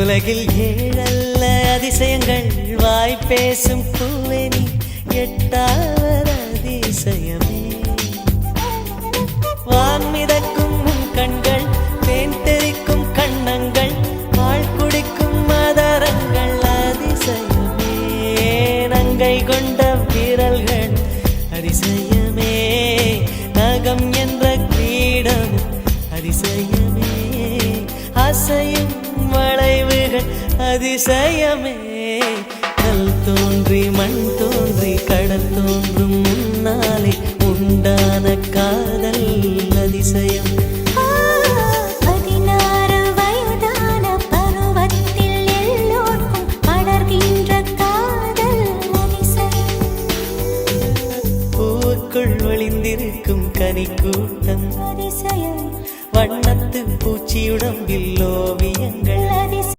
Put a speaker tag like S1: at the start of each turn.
S1: உலகில் ஏழல்ல அதிசயங்கள் வாய் பேசும் பூவெனி எட்டாவது அதிசயமே. வான் மிதக்கும் உன் கண்கள், தேன் தெறிக்கும் கண்ணங்கள், பால் குடிக்கும் மதரங்கள் அதிசயமே. நங்கை கொண்ட விரல்கள் அதிசயமே. நகம் என்ற கிரீடம் அதிசயமே. அசையும் வளைவுகள் அதிசயமே. கல் தோன்றி மண் தோன்றி கடல் தோன்றும் முன்னாலே உண்டான காதல் அதிசயம்.
S2: 16 வயதான பருவத்தில் எல்லோருக்கும் படர்கின்ற காதல் அதிசயம்.
S1: பூவுக்குள் ஒளிந்திருக்கும் கனிக்கூட்டம்
S2: அதிசயம்.
S1: வண்ணத்து பூச்சியுடம்பில் ஓவியங்கள்